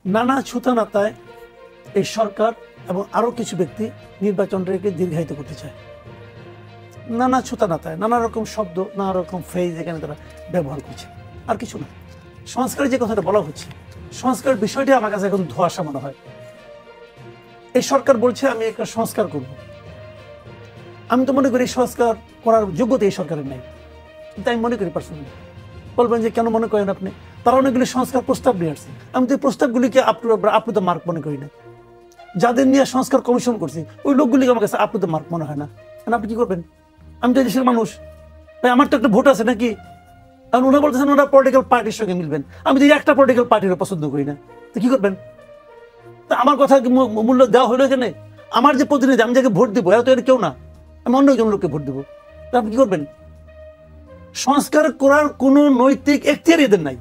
নানা ছুতানাতায় এই সরকার এবং আরো কিছু ব্যক্তি নির্বাচনটাকে দীর্ঘায়িত করতে চায়। নানা ছুতানাতায় নানা রকম শব্দ, নানা রকম ফ্রেজ এখানে তারা ব্যবহার করছে, আর কিছু না। সংস্কারের যে কথাটা বলা হচ্ছে, সংস্কার বিষয়টি আমার কাছে এখন ধোঁয়াশা মনে হয়। এই সরকার বলছে আমি একটা সংস্কার করব। আমি তো মনে করি এই সংস্কার করার যোগ্যতা এই সরকারের নাই, কিন্তু আমি মনে করি পার্সোনালি। বলবেন যে কেন মনে করেন আপনি? তারা অনেকগুলি সংস্কার প্রস্তাব নিয়ে আসছে, আমি তো এই প্রস্তাবগুলিকে আপ টু দ্য মার্ক মনে করি না। যাদের নিয়ে সংস্কার কমিশন করছে ওই লোকগুলিকে আমার কাছে আপ টু দ্য মার্ক মনে হয় না। আপনি কি করবেন? আমি তো দেশের মানুষ ভাই, আমার তো একটা ভোট আছে নাকি? কারণ ওনারা বলতেছেন ওনারা পলিটিক্যাল পার্টির সঙ্গে মিলবেন, আমি তো একটা পলিটিক্যাল পার্টিরও পছন্দ করি না। তো কি করবেন? তা আমার কথা মূল্য দেওয়া হলো এখানে? আমার যে প্রতিনিধি, আমি যাকে ভোট দেবো এরা তো এর কেউ না, আমি অন্য একজন লোককে ভোট দেবো। তা আপনি কি করবেন? সংস্কার করার কোনো নৈতিক এখতিয়ার এদের নাই,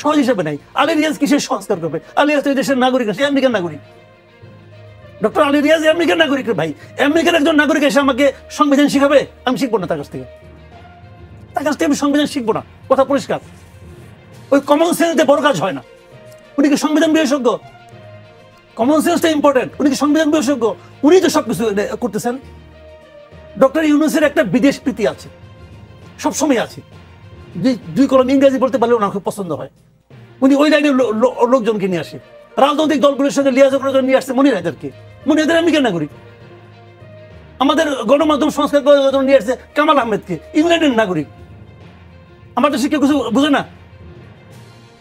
সহজ হিসাবে নাই। আলী রিয়াজ কিসের সংস্কার করবে? আলী রিয়াজ তো এই দেশের নাগরিক না, সে আমেরিকান নাগরিক। ডক্টর আলী রিয়াজ আমেরিকান নাগরিক ভাই, আমেরিকার একজন নাগরিক এসে আমাকে সংবিধান শিখাবে? আমি শিখবো না তার কাছ থেকে, তার কাছ থেকে আমি সংবিধান শিখবো না, কথা পরিষ্কার। ওই কমন সেন্স দিয়ে বড় কাজ হয় না। উনি কি সংবিধান বিশেষজ্ঞ? কমন সেন্সটা ইম্পর্টেন্ট। উনি কি সংবিধান বিশেষজ্ঞ? উনি তো সবকিছু করতেছেন। ডক্টর ইউনূসের একটা বিদেশ প্রীতি আছে, সবসময় আছে। দুই কলম ইংরেজি বলতে পারলে ওনার খুব পছন্দ হয়। উনি ওই লাইনের লোকজনকে নিয়ে আসে, রাজনৈতিক দলগুলোর সঙ্গে লিয়াজ করার জন্য নিয়ে আসছে মনিরাদেরকে। মনিরাদের আমেরিকান নাগরিক। আমাদের গণমাধ্যম সংস্কার করার জন্য নিয়ে আসছে কামাল আহমেদকে, ইংল্যান্ডের নাগরিক। আমাদের শিক্ষা কিছু বুঝে না,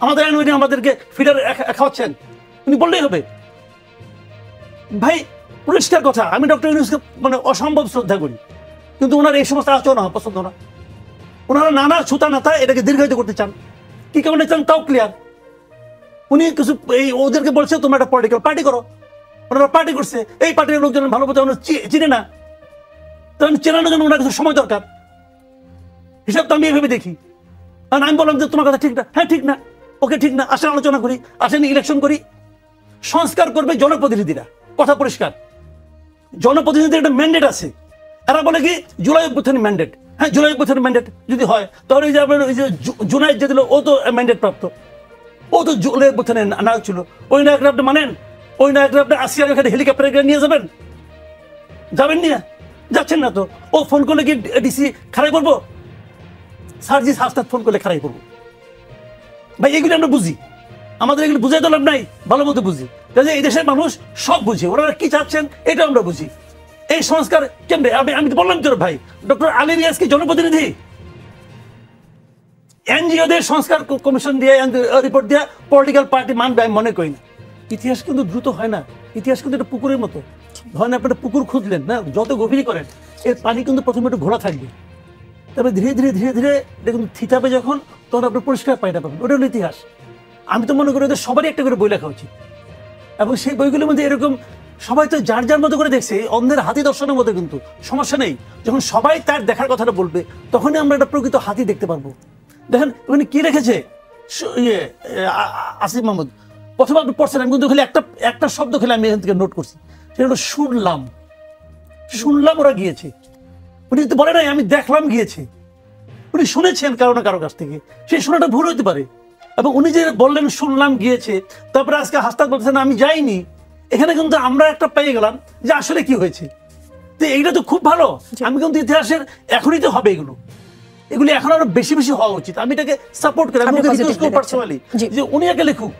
আমাদের আইন আমাদেরকে ফিডার খাওয়াচ্ছেন, উনি বললেই হবে। ভাই পরিষ্কার কথা, আমি ডক্টর ইউনূসকে মানে অসম্ভব শ্রদ্ধা করি, কিন্তু ওনার এই সমস্ত আচরণ আমার পছন্দ না। ওনারা নানা ছুতা নাতা এটাকে দীর্ঘায়িত করতে চান, কি কারণে চান তাও ক্লিয়ার। উনি কিছু এই ওদেরকে বলছে তোমরা একটা পলিটিক্যাল পার্টি করো, ওনারা পার্টি করছে। এই পার্টির লোকজন ভালো মতো চিনে না, তখন চেনানোর জন্য ওনার কিছু সময় দরকার। হিসাব তো আমি এইভাবে দেখি। কারণ আমি বললাম যে তোমার কথা ঠিক না, হ্যাঁ ঠিক না, ওকে ঠিক না, আসেন আলোচনা করি, আসেন ইলেকশন করি। সংস্কার করবে জনপ্রতিনিধিরা, কথা পরিষ্কার। জনপ্রতিনিধিদের একটা ম্যান্ডেট আছে। এরা বলে কি জুলাই অভ্যুত্থানের ম্যান্ডেট, হ্যাঁ জুলাই অভ্যুত্থানের ম্যান্ডেট যদি হয় তাহলে ওই যে আপনার ওই যে জুনাইদ যে দিল ও তো ম্যান্ডেট প্রাপ্ত, ও তো জুলাই অভ্যুত্থানের নায়ক ছিল। ওই নায়করা আপনি মানেন? ওই নায়করা আপনি আসিয়ার এখানে হেলিকপ্টারে নিয়ে যাবেন? যাবেন নিয়ে? যাচ্ছেন না তো। ও ফোন করলে কি ডিসি খারাই করবো? সার্জিস হাসনাত ফোন করলে খারাই করবো? ভাই এগুলি আমরা বুঝি, আমাদের এগুলি বুঝাই তো লাভ নাই, ভালো মতো বুঝি। কাজে এই দেশের মানুষ সব বুঝে, ওনারা কি চাচ্ছেন এটা আমরা বুঝি। এই সংস্কার কেমনে? আমি তো বললাম তোর ভাই, ডক্টর আলী রিয়াজ কি জনপ্রতিনিধি? এনজিওদের সংস্কার কমিশন দিয়ে রিপোর্ট দিয়ে পলিটিক্যাল পার্টি মানবে আমি মনে করি না। ইতিহাস কিন্তু দ্রুত হয় না, ইতিহাস কিন্তু একটা পুকুরের মতো। ধরেন আপনি একটা পুকুর খুঁজলেন না, যত গভীরই করেন এর পানি কিন্তু প্রথমে একটু ঘোলা থাকবে, তবে ধীরে ধীরে ধীরে ধীরে এটা কিন্তু থিতাবে যখন, তখন আপনার পরিষ্কার পানিটা পাবেন। ওটা হলো ইতিহাস। আমি তো মনে করি ওদের সবারই একটা করে বই লেখা উচিত, এবং সেই বইগুলোর মধ্যে এরকম সবাই তো যার যার মতো করে দেখছে, অন্যের হাতি দর্শনের মতো, কিন্তু সমস্যা নেই। যখন সবাই তার দেখার কথাটা বলবে তখনই আমরা একটা প্রকৃত হাতি দেখতে পারবো। দেখেন ওখানে কি রেখেছে আসিফ মাহমুদ, প্রথমে আপনি পড়ছেন, আমি কিন্তু খালি একটা শব্দ খেলে আমি এখান থেকে নোট করছি, সেটা হলো শুনলাম। শুনলাম ওরা গিয়েছে, উনি কিন্তু বলে নাই আমি দেখলাম গিয়েছে, উনি শুনেছেন কারো না কারো কাছ থেকে। সেই শোনাটা ভুল হতে পারে, এবং উনি যে বললেন শুনলাম গিয়েছে, তারপরে আজকে হাসপাতাল বলছেন আমি যাইনি। এখানে কিন্তু আমরা একটা পেয়ে গেলাম যে আসলে কি হয়েছে। তো এইটা তো খুব ভালো। আমি কিন্তু ইতিহাসের এখনই তো হবে এগুলো, এগুলি এখন আরো বেশি বেশি হওয়া উচিত। আমি এটাকে সাপোর্ট করি, আমি পার্সোনালি যে উনি একে লেখুক,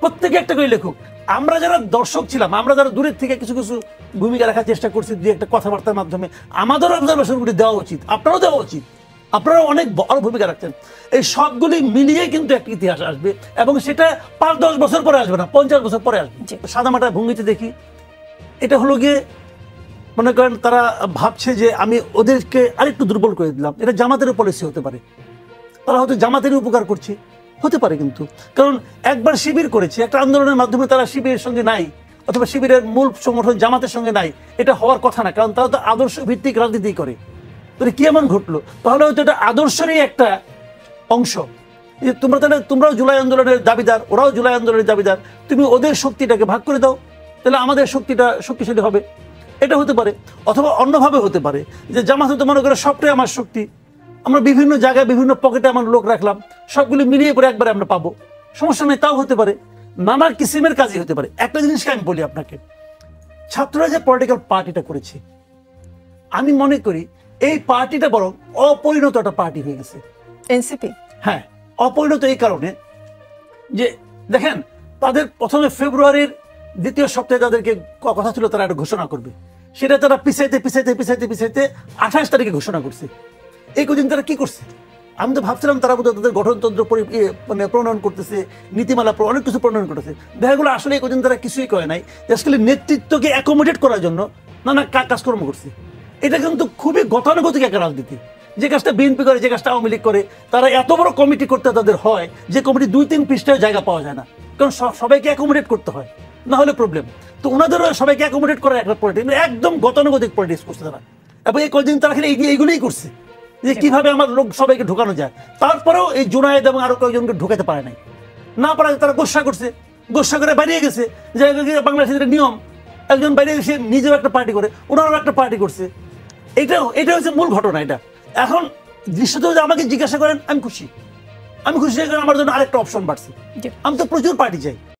প্রত্যেকে একটা করে লেখুক। আমরা যারা দর্শক ছিলাম, আমরা যারা দূরের থেকে কিছু কিছু ভূমিকা রাখার চেষ্টা করছি, দুই একটা কথাবার্তার মাধ্যমে আমাদেরও অবজারভেশনগুলি দেওয়া উচিত, আপনারাও দেওয়া উচিত। আপনারা অনেক বড় ভূমিকা রাখছেন। এই সবগুলি মিলিয়ে কিন্তু একটা ইতিহাস আসবে, এবং সেটা 5-10 বছর পরে আসবে না, 50 বছর পরে আসবে। সাদামাটা ভঙ্গিতে দেখি, এটা হলো গিয়ে মনে করেন তারা ভাবছে যে আমি ওদেরকে আরেকটু দুর্বল করে দিলাম। এটা জামাতের পলিসি হতে পারে, তারা হয়তো জামাতেরই উপকার করছে, হতে পারে। কিন্তু কারণ একবার শিবির করেছে, একটা আন্দোলনের মাধ্যমে তারা শিবিরের সঙ্গে নাই, অথবা শিবিরের মূল সংগঠন জামাতের সঙ্গে নাই, এটা হওয়ার কথা না। কারণ তারা তো আদর্শ ভিত্তিক রাজনীতি করে। তাহলে কি এমন ঘটলো? তাহলে হয়তো এটা আদর্শেরই একটা অংশ। যে তোমরাও জুলাই আন্দোলনের দাবিদার, ওরাও জুলাই আন্দোলনের দাবিদার, তুমি ওদের শক্তিটাকে ভাগ করে দাও, তাহলে আমাদের শক্তিটা শক্তিশালী হবে। এটা হতে পারে। অথবা অন্যভাবে হতে পারে যে জামাত তো মনে করে সবটাই আমার শক্তি, আমরা বিভিন্ন জায়গায় বিভিন্ন পকেটে আমার লোক রাখলাম, সবগুলি মিলিয়ে পরে একবারে আমরা পাবো, সমস্যা নেই, তাও হতে পারে। নানা কিসিমের কাজই হতে পারে। একটা জিনিসকে আমি বলি আপনাকে, ছাত্ররা যে পলিটিক্যাল পার্টিটা করেছে, আমি মনে করি এই পার্টিটা বরং অপরিণত একটা পার্টি হয়ে গেছে। এনসিপি, হ্যাঁ, অপরিণত এই কারণে যে দেখেন, তাদের প্রথমে ফেব্রুয়ারির দ্বিতীয় সপ্তাহে তাদেরকে কথা ছিল তারা একটা ঘোষণা করবে, সেটা তারা পিছাইতে 28 তারিখে ঘোষণা করছে। এই কদিন তারা কি করছে? আমি তো ভাবছিলাম তারা বোধহয় তাদের গঠনতন্ত্র মানে প্রণয়ন করতেছে, নীতিমালা অনেক কিছু প্রণয়ন করতেছে। দেখা গেলো আসলে এই কদিন তারা কিছুই করে নাই, আসলে নেতৃত্বকে অ্যাকোমোডেট করার জন্য নানা কাজকর্ম করছে। এটা কিন্তু খুবই গতানুগতিক একটা রাজনীতি। যে কাজটা বিএনপি করে, যে কাজটা আওয়ামী লীগ করে, তারা এত বড় কমিটি করতে তাদের হয় যে কমিটি 2-3 পৃষ্ঠায় জায়গা পাওয়া যায় না, কারণ সবাইকে অ্যাকোমোডেট করতে হয়, না হলে প্রবলেম। তো ওনাদেরও সবাইকে অ্যাকোমোডেট করার একটা পলিটিক্স, একদম গতানুগতিক পলিটিক্স করছে তারা। এবং এই কদিন তারা এইগুলোই করছে যে কিভাবে আমার লোক সবাইকে ঢোকানো যায়। তারপরেও এই জুনায়েদ এবং আরো কয়েকজনকে ঢোকাতে পারে নাই, না পারে তারা গোসা করছে, গোসা করে বেরিয়ে গেছে। যে বাংলাদেশের নিয়ম, একজন বাইরে এসে নিজেও একটা পার্টি করে, ওনারও একটা পার্টি করছে। এটা হচ্ছে মূল ঘটনা। এটা এখন দৃশ্যত যদি আমাকে জিজ্ঞাসা করেন, আমি খুশি, আমার জন্য আরেকটা অপশন বাড়ছে। আমি তো প্রচুর পার্টি চাই।